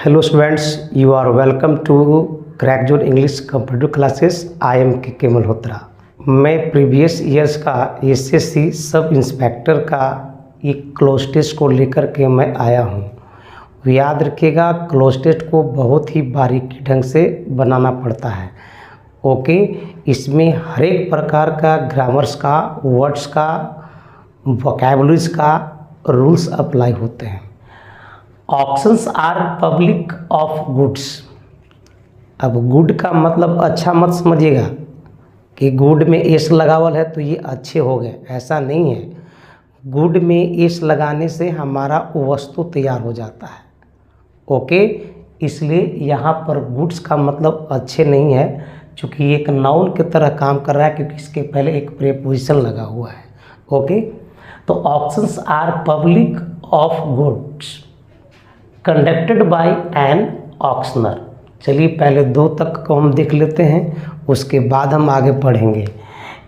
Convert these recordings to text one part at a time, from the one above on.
Hello students, you are welcome to Crackzone English Competitive Classes. I am के मल्होत्रा। मैं previous years का SSC sub inspector का एक cloze test को लेकर के मैं आया हूँ। याद रखिएगा, क्लोज टेस्ट को बहुत ही बारीकी ढंग से बनाना पड़ता है। ओके, इसमें हर एक प्रकार का ग्रामर्स का, वर्ड्स का, वोकैबुलरीज का रूल्स अप्लाई होते हैं। Auctions are public of goods. अब गुड का मतलब अच्छा मत समझिएगा कि गुड में एस लगावल है तो ये अच्छे हो गए, ऐसा नहीं है। गुड में एस लगाने से हमारा वस्तु तैयार हो जाता है। ओके, इसलिए यहाँ पर गुड्स का मतलब अच्छे नहीं है, क्योंकि ये एक नाउन की तरह काम कर रहा है, क्योंकि इसके पहले एक प्रीपोजिशन लगा हुआ है। ओके, तो auctions are public of goods conducted by an auctioneer. चलिए पहले दो तक को हम देख लेते हैं, उसके बाद हम आगे बढ़ेंगे।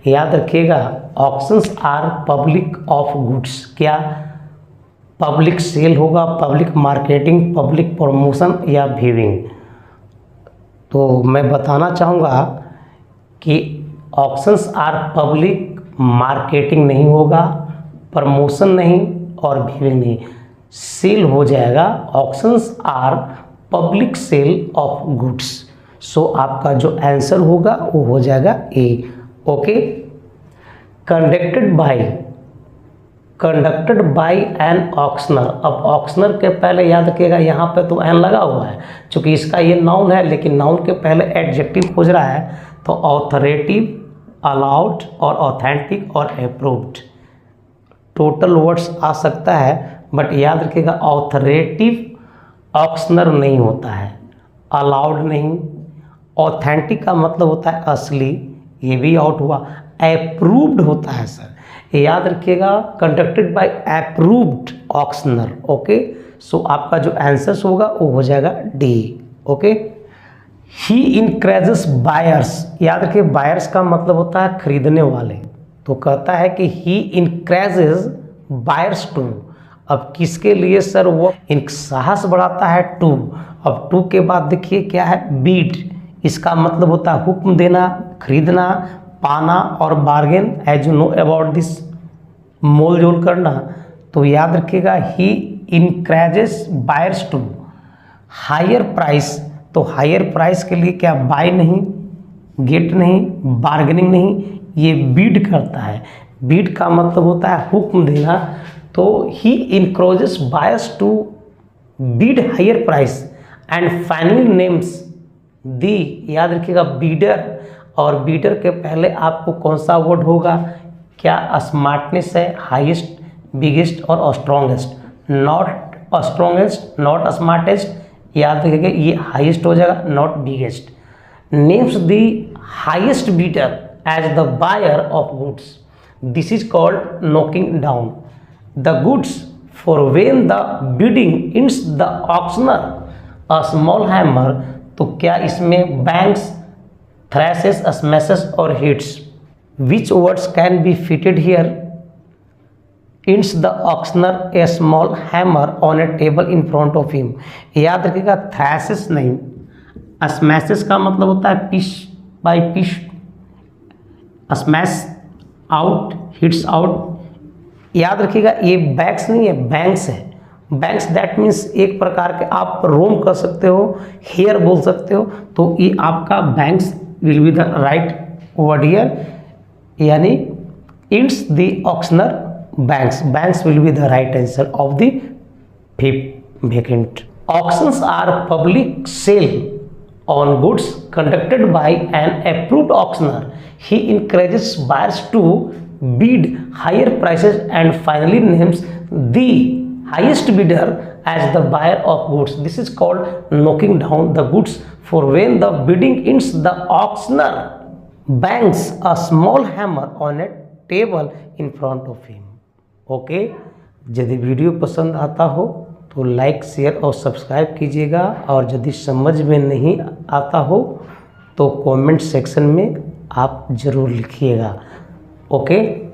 याद रखिएगा, auctions are public of goods. क्या पब्लिक सेल होगा, पब्लिक मार्केटिंग, पब्लिक प्रमोशन या व्यूइंग? तो मैं बताना चाहूँगा कि ऑक्शंस आर पब्लिक मार्केटिंग नहीं होगा, प्रमोशन नहीं और व्यूइंग नहीं, सेल हो जाएगा। Auctions are public sale of goods. So आपका जो आंसर होगा वो हो जाएगा A. Okay, conducted by an auctioneer. अब ऑक्शनर के पहले याद रखिएगा, यहाँ पे तो एन लगा हुआ है, क्योंकि इसका ये नाउन है, लेकिन नाउन के पहले एडजेक्टिव खोज रहा है, तो ऑथोरेटिव, अलाउड और ऑथेंटिक और अप्रूव्ड टोटल वर्ड्स आ सकता है। बट याद रखिएगा, ऑथोरेटिव ऑक्शनर नहीं होता है, अलाउड नहीं, ऑथेंटिक का मतलब होता है असली, ये भी आउट हुआ। अप्रूव्ड होता है सर, याद रखिएगा, conducted by approved auctioneer. Okay, so आपका जो आंसर होगा वो हो जाएगा D. Okay, he increases buyers. याद रखिए, बायर्स का मतलब होता है खरीदने वाले। तो कहता है कि ही इनक्रेजेस बायर्स टू। अब किसके लिए सर? वो इन साहस बढ़ाता है टू। अब टू के बाद देखिए क्या है, बीड। इसका मतलब होता है हुक्म देना, खरीदना, पाना और bargain, as you know about this, मोल जोल करना। तो याद रखिएगा, he increases buyers to higher price. तो हायर प्राइस के लिए क्या बाय नहीं, गेट नहीं, बार्गेनिंग नहीं, ये बीड करता है। बीड का मतलब होता है हुक्म देना। तो he increases buyers to bid higher price and finally names the. याद रखिएगा, बीडर, और बीडर के पहले आपको कौन सा वर्ड होगा? क्या स्मार्टनेस है, हाईएस्ट, बिगेस्ट और strongest. Not strongest, not smartest. याद रखिएगा, ये हाईएस्ट हो जाएगा, not biggest. Names the highest bidder as the buyer of goods. This is called knocking down the goods for when the bidding ends the auctioneer a small hammer। तो क्या इसमें bangs, thrashes, smashes और hits? Which words can be fitted here? Ends the auctioneer a small hammer on a table in front of him। याद रखिएगा, thrashes नहीं, smashes का मतलब होता है piece by piece, smash out, hits out। याद रखिएगा, ये बैग्स नहीं है, बैंक्स है। बैंक्स दैट मीन्स एक प्रकार के आप रोम कर सकते हो, हेयर बोल सकते हो। तो ये आपका blanks will be the right word here, यानी it's the auctioneer blanks. Blanks will be the right answer of the fifth vacant. Auctions are public sale on goods conducted by an approved auctioneer. He encourages buyers to bid higher prices and finally names the highest bidder as the buyer of goods. This is called knocking down the goods for when the bidding ends the auctioneer bangs a small hammer on a table in front of him. Okay, यदि video पसंद आता हो तो like, share और subscribe कीजिएगा, और यदि समझ में नहीं आता हो तो कमेंट सेक्शन में आप ज़रूर लिखिएगा। ओके।